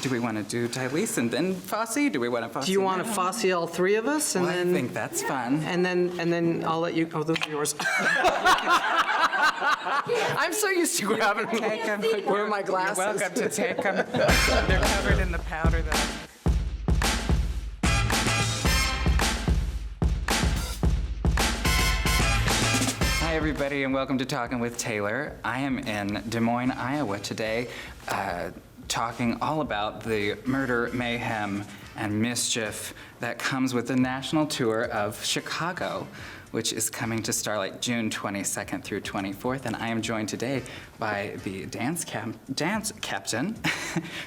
Do we want to do Dylis and then Fosse? Do we want to Fosse? Do you want to Fosse all three of us? And well, then, I think that's fun. And then I'll let you. Oh, those are yours. I'm so used to grabbing them. Take them. Where are my glasses? You're welcome to take them. They're covered in the powder that Hi, everybody, and welcome to Talkin with Taylor. I am in Des Moines, Iowa today, talking all about the murder, mayhem, and mischief that comes with the national tour of Chicago, which is coming to Starlight June 22nd through 24th. And I am joined today by the dance captain,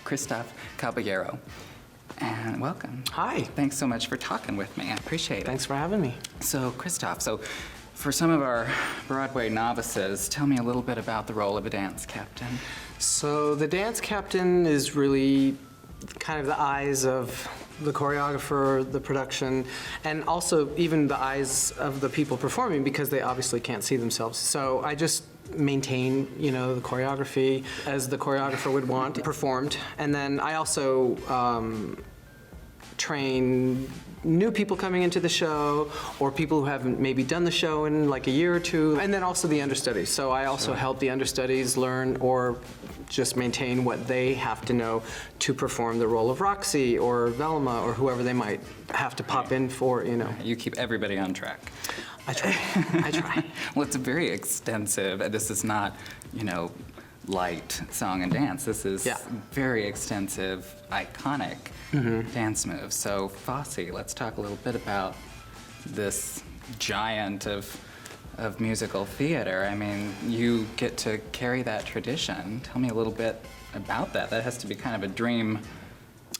Christophe Caballero. And welcome. Hi. Thanks so much for talking with me. I appreciate it. Thanks for having me. So, Christophe, for some of our Broadway novices, tell me a little bit about the role of a dance captain. So the dance captain is really kind of the eyes of the choreographer, the production, and also even the eyes of the people performing, because they obviously can't see themselves. So I just maintain, the choreography as the choreographer would want performed. And then I also train new people coming into the show, or people who haven't maybe done the show in like a year or two, and then also the understudies. So I also help the understudies learn or just maintain what they have to know to perform the role of Roxie or Velma or whoever they might have to pop in for, You keep everybody on track. I try. I try. Well, it's very extensive. This is not, light song and dance. This is very extensive, iconic dance moves. So, Fosse, let's talk a little bit about this giant of musical theater. I mean, you get to carry that tradition. Tell me a little bit about that. That has to be kind of a dream.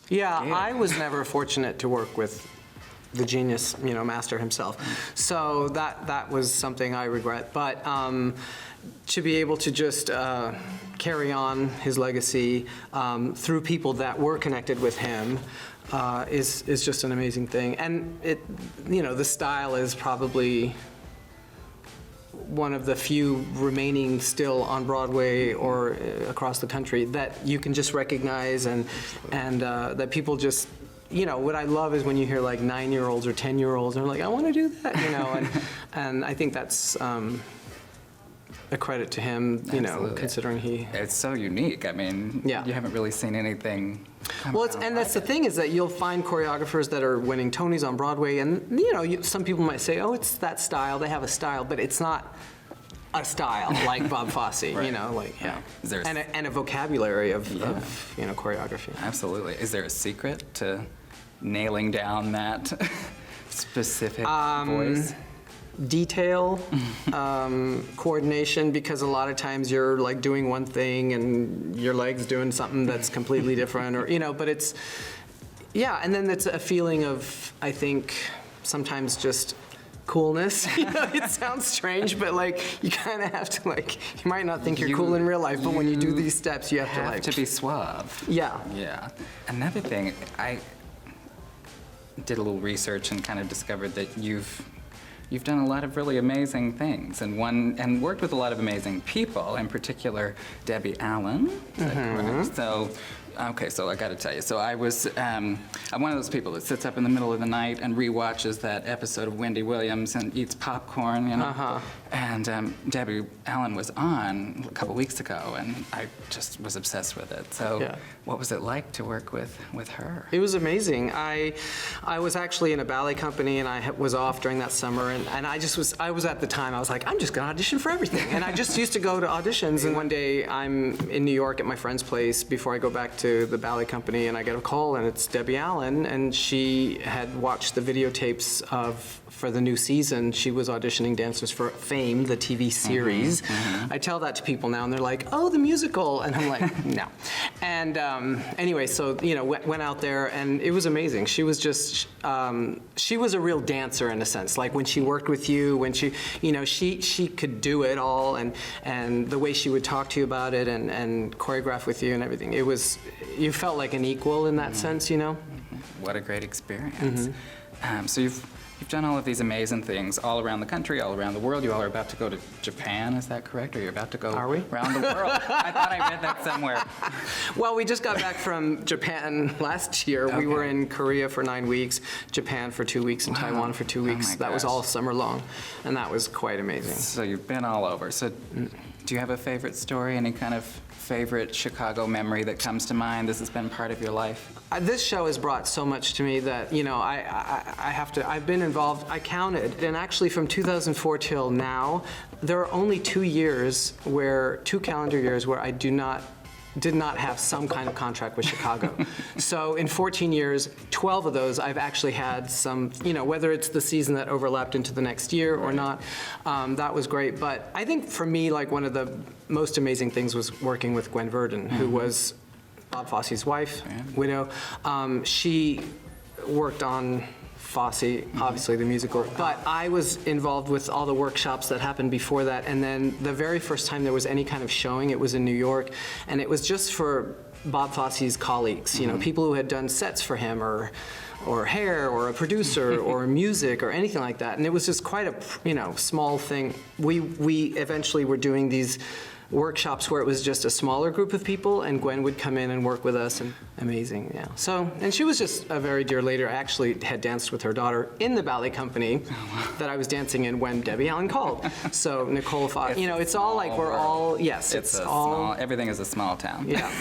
Yeah, gig. I was never fortunate to work with the genius, master himself. So that was something I regret. But to be able to just carry on his legacy through people that were connected with him is just an amazing thing. And the style is probably one of the few remaining still on Broadway or across the country that you can just recognize and that people just. What I love is when you hear like 9-year-olds or 10-year-olds and they're like, I want to do that, and I think that's a credit to him, considering It's so unique. I mean, you haven't really seen anything. That's the thing is that you'll find choreographers that are winning Tonys on Broadway, and some people might say, oh, it's that style. They have a style, but it's not a style like Bob Fosse, Is there and a vocabulary of choreography. Absolutely. Is there a secret to nailing down that specific voice? Detail, coordination, because a lot of times you're like doing one thing and your leg's doing something that's completely different, or but it's and then it's a feeling of, I think, sometimes just coolness. It sounds strange, but you kind of have to you might not think you're cool in real life, but when you do these steps, you have to be suave. Yeah. Another thing, I did a little research and kind of discovered that you've done a lot of really amazing things and worked with a lot of amazing people, in particular Debbie Allen. Is that correct? So I got to tell you. So I'm one of those people that sits up in the middle of the night and rewatches that episode of Wendy Williams and eats popcorn, And Debbie Allen was on a couple weeks ago, and I just was obsessed with it. So what was it like to work with her? It was amazing. I was actually in a ballet company, and I was off during that summer, and I was at the time, I was like, I'm just going to audition for everything. And I just used to go to auditions, and one day I'm in New York at my friend's place before I go back to the ballet company, and I get a call, and it's Debbie Allen, and she had watched the videotapes for the new season. She was auditioning dancers for Fame, the TV series. I tell that to people now, and they're like, oh, the musical, and I'm like, no. And anyway, so went out there, and it was amazing. She was just, she was a real dancer in a sense. Like when she worked with you, when she could do it all, and the way she would talk to you about it and choreograph with you and everything. You felt like an equal in that sense, What a great experience. So you've you've done all of these amazing things all around the country, all around the world. You all are about to go to Japan, is that correct? Or you're about to go around the world? I thought I read that somewhere. Well, we just got back from Japan last year. We were in Korea for 9 weeks, Japan for 2 weeks, and Taiwan for 2 weeks. That was all summer long, and that was quite amazing. So you've been all over. So do you have a favorite story, any kind of favorite Chicago memory that comes to mind? This has been part of your life. This show has brought so much to me that, you know, I've been involved, I counted, and actually from 2004 till now, there are only 2 calendar years where I did not have some kind of contract with Chicago. So in 14 years, 12 of those I've actually had some, you know, whether it's the season that overlapped into the next year or not, that was great. But I think for me, like, one of the most amazing things was working with Gwen Verdon, who was Bob Fosse's wife, widow. She worked on Fosse, obviously the musical, but I was involved with all the workshops that happened before that, and then the very first time there was any kind of showing, it was in New York, and it was just for Bob Fosse's colleagues, you know, people who had done sets for him, or hair, or a producer, or music, or anything like that, and it was just quite a, you know, small thing. We eventually were doing these workshops where it was just a smaller group of people, and Gwen would come in and work with us, and amazing, yeah. So, and she was just a very dear lady. I actually had danced with her daughter in the ballet company that I was dancing in when Debbie Allen called. So Nicole Fosse, you know, it's all like we're all, yes, it's all. Everything is a small town. Yeah.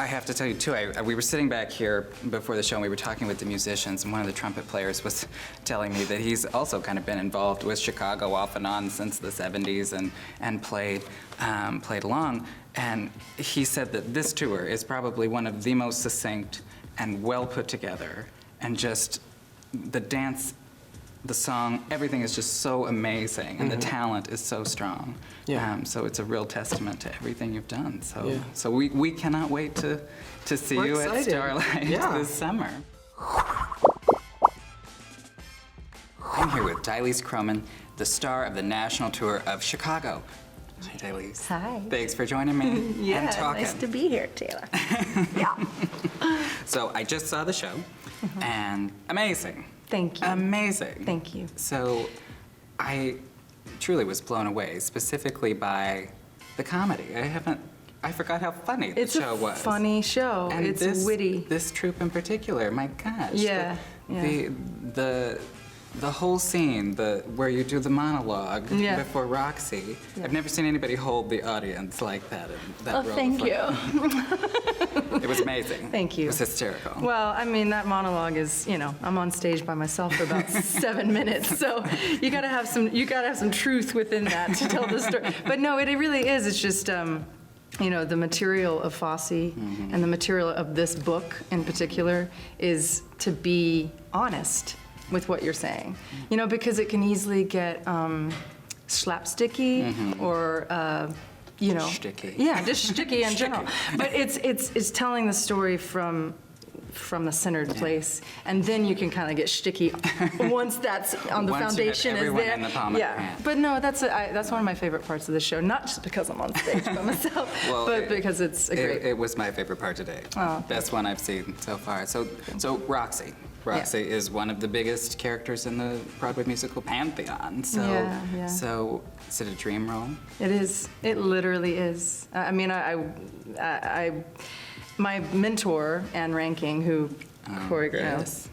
I have to tell you, too, we were sitting back here before the show, and we were talking with the musicians, and one of the trumpet players was telling me that he's also kind of been involved with Chicago off and on since the 70s and played along. And he said that this tour is probably one of the most succinct and well put together, and just the dance, the song, everything is just so amazing, and the talent is so strong. Yeah. So it's a real testament to everything you've done. So we cannot wait to see We're you excited. at Starlight this summer. I'm here with Dylis Croman, the star of the national tour of Chicago. Hi, Dylis. Hi. Thanks for joining me Yeah, and talking. nice to be here, Taylor. Yeah. So I just saw the show, and amazing. Thank you. Amazing. Thank you. So I truly was blown away, specifically by the comedy. I forgot how funny the show was. It's a funny show. And it's witty. This troupe in particular, my gosh. Yeah, The whole scene, where you do the monologue Yeah. before Roxie. I've never seen anybody hold the audience like that. Oh, thank you. It was amazing. Thank you. It was hysterical. Well, I mean, that monologue is, you know, I'm on stage by myself for about 7 minutes, so you gotta have some truth within that to tell the story. But no, it really is. It's just, you know, the material of Fosse and the material of this book in particular is to be honest with what you're saying, you know, because it can easily get slapsticky or, you know, Shticky. Yeah, just shticky in general. But it's telling the story from the centered place, and then you can kind of get shticky once that's on the Once foundation you have is everyone there. in the palm of your hand. But no, that's one of my favorite parts of the show. Not just because I'm on stage by myself, but because it's a great. It was my favorite part today. Oh, Best one I've seen so far. So Roxie. Roxie is one of the biggest characters in the Broadway musical pantheon. So, Yeah. so is it a dream role? It is. It literally is. I mean, my mentor, Anne Ranking, who choreographed.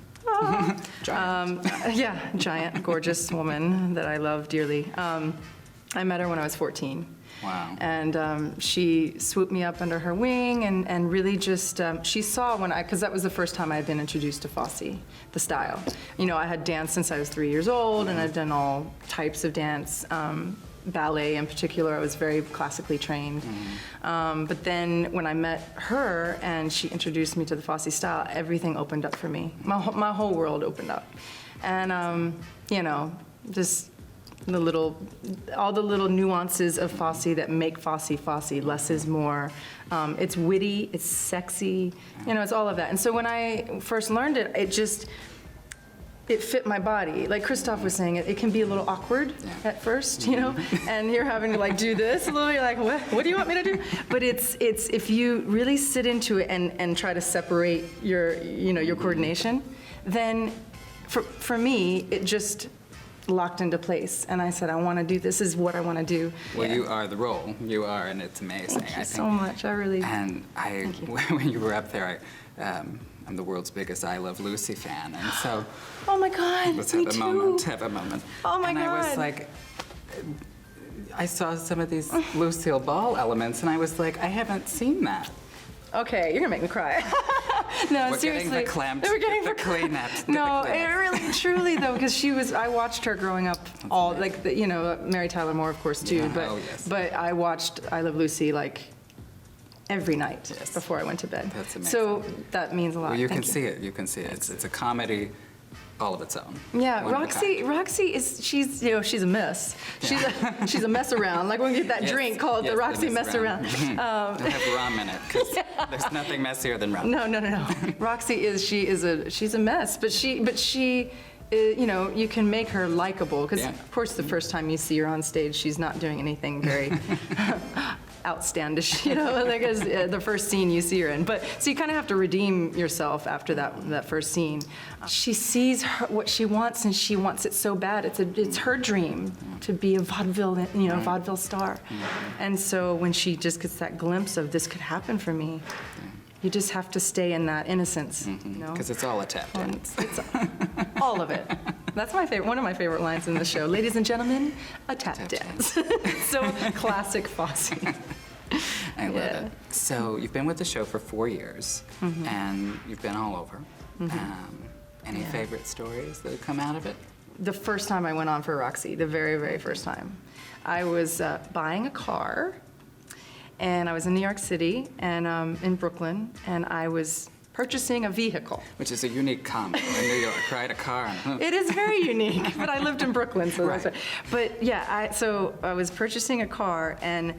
Giant. Giant, gorgeous woman that I love dearly. I met her when I was 14. Wow. And she swooped me up under her wing and really just, she saw because that was the first time I had been introduced to Fosse, the style. You know, I had danced since I was 3 years old, and I'd done all types of dance. Ballet in particular, I was very classically trained. But then when I met her and she introduced me to the Fosse style, everything opened up for me. My whole world opened up. And, you know, just all the little nuances of Fosse that make Fosse Fosse. Less is more. It's witty, it's sexy, you know, it's all of that. And so when I first learned it, it fit my body. Like Christophe was saying, it can be a little awkward at first, you know, and you're having to like do this a little, you're like, what do you want me to do? But it's if you really sit into it and try to separate your coordination, then for me, it just locked into place. And I said, I want to do, this is what I want to do. Well, you are the role. You are, and it's amazing. Thank you so much. I really... And when you were up there, I'm the world's biggest I Love Lucy fan, and so... Oh my God, let's me have a too. moment, have a moment. Oh my and God. I was like, I saw some of these Lucille Ball elements, and I was like, I haven't seen that. Okay, you're gonna make me cry. No, We're seriously. getting the clamps, We're getting get the Kleenex. No, it really, truly though, because I watched her growing up all, like, Mary Tyler Moore, of course, too. Yeah, But, oh, yes. but I watched I Love Lucy, like, every night Yes. before I went to bed. That's amazing. So that means a lot. Well, you Thank can see it. You can see it. It's a comedy all of its own. Yeah, One of a kind. Roxie is, she's a mess. She's a mess around. Like when we get that Yes, drink called yes, the Roxie mess around. Don't have rum in it, because there's nothing messier than rum. No. Roxie she's a mess, but she you can make her likable, because Yeah. of course the first time you see her on stage, she's not doing anything very outstandish, like as the first scene you see her in. But so you kind of have to redeem yourself after that first scene. She sees what she wants, and she wants it so bad. It's her dream to be a vaudeville, vaudeville star. And so when she just gets that glimpse of this could happen for me, you just have to stay in that innocence, Because it's all a tap dance. It's all of it. That's one of my favorite lines in the show. Ladies and gentlemen, a tap dance. So classic Fosse. I love Yeah. it. So you've been with the show for 4 years, and you've been all over. Any favorite stories that have come out of it? The first time I went on for Roxie, the very, very first time, I was buying a car, and I was in New York City and in Brooklyn, and I was purchasing a vehicle. Which is a unique combo in New York, right? A car. It is very unique, but I lived in Brooklyn, so that's Right. why. But yeah, so I was purchasing a car, and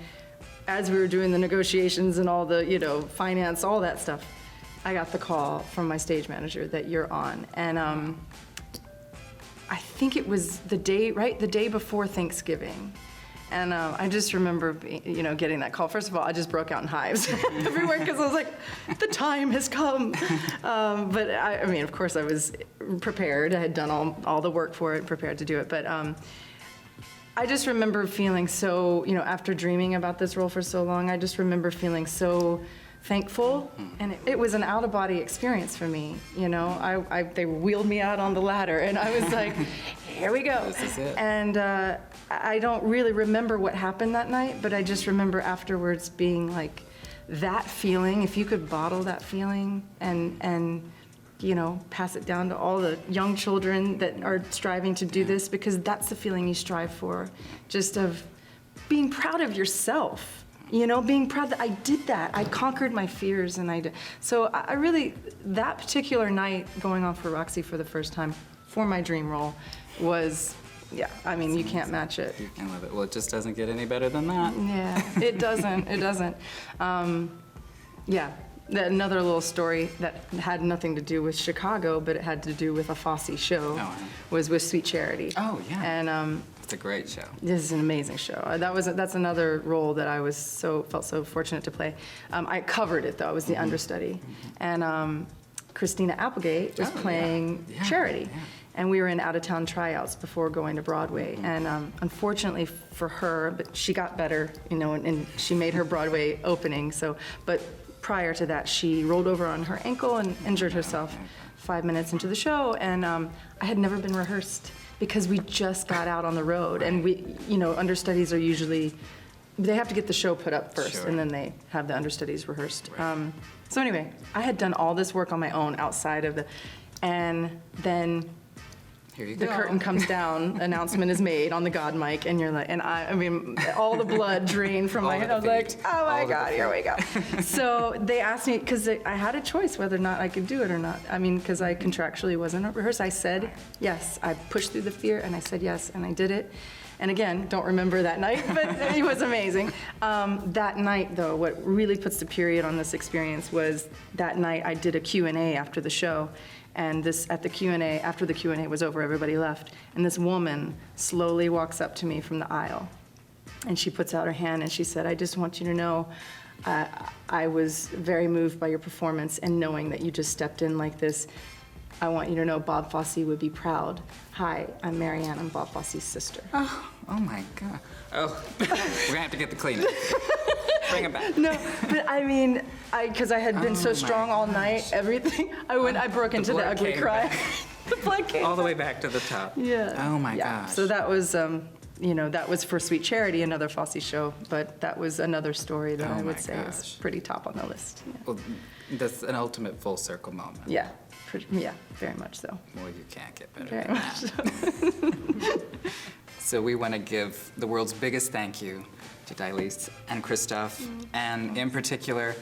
as we were doing the negotiations and all the, finance, all that stuff, I got the call from my stage manager that you're on. And I think it was the day before Thanksgiving. And I just remember, getting that call. First of all, I just broke out in hives everywhere, because I was like, the time has come. But I mean, of course, I was prepared. I had done all the work for it, prepared to do it. But I just remember feeling so, after dreaming about this role for so long, I just remember feeling so thankful. And it was an out-of-body experience for me. They wheeled me out on the ladder, and I was like, here we go. This is it. And I don't really remember what happened that night, but I just remember afterwards being like, that feeling, if you could bottle that feeling and pass it down to all the young children that are striving to do this, because that's the feeling you strive for, just of being proud of yourself, being proud that I did that. I conquered my fears, and I did. So I really, that particular night going on for Roxie for the first time for my dream role was, yeah, I mean, you can't match it. I love it. Well, it just doesn't get any better than that. Yeah, it doesn't. It doesn't. Yeah, another little story that had nothing to do with Chicago, but it had to do with a Fosse show, was with Sweet Charity. Oh, yeah. And It's a great show. this is an amazing show. That's another role that I felt so fortunate to play. I covered it though. I was the understudy, and Christina Applegate was playing Charity. Yeah. And we were in out-of-town tryouts before going to Broadway. And unfortunately for her, but she got better, and she made her Broadway opening. But prior to that, she rolled over on her ankle and injured herself 5 minutes into the show. And I had never been rehearsed, because we just got out on the road. And we, understudies are usually, they have to get the show put up first, Sure. and then they have the understudies rehearsed. So anyway, I had done all this work on my own outside of and then Here you the go. curtain comes down, announcement is made on the God mic, and you're like, and I mean, all the blood drained from my All head. the I was like, feet. oh my All God, the here we go. So they asked me, because I had a choice whether or not I could do it or not. I mean, because I contractually wasn't rehearsed. I said yes. I pushed through the fear, and I said yes, and I did it. And again, don't remember that night, but it was amazing. That night, though, what really puts the period on this experience was that night I did a Q&A after the show. And at the Q&A, after the Q&A was over, everybody left. And this woman slowly walks up to me from the aisle. And she puts out her hand and she said, I just want you to know, I was very moved by your performance, and knowing that you just stepped in like this I want you to know Bob Fosse would be proud. Hi, I'm Marianne. I'm Bob Fosse's sister. Oh my God. Oh, we're gonna have to get the cleaner. Bring it back. No, but I mean, because I had been so strong all night, everything. I broke into the blood ugly came cry. back. The blood came All the way back to the top. Yeah. Oh my Yeah. gosh. So that was, that was for Sweet Charity, another Fosse show, but that was another story that Oh I my would say is gosh. pretty top on the list. Yeah, Well, that's an ultimate full circle moment. yeah, very much so. Well, you can't get better Very than much that. so. So we want to give the world's biggest thank you to Dylis and Christophe, and in particular,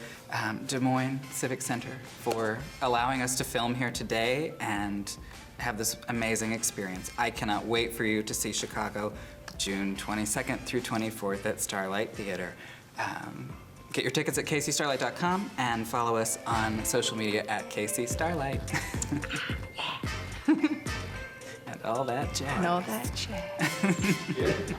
Des Moines Civic Center for allowing us to film here today and have this amazing experience. I cannot wait for you to see Chicago June 22nd through 24th at Starlight Theater. Get your tickets at kcstarlight.com and follow us on social media at kcstarlight. And all that jazz. And all that jazz.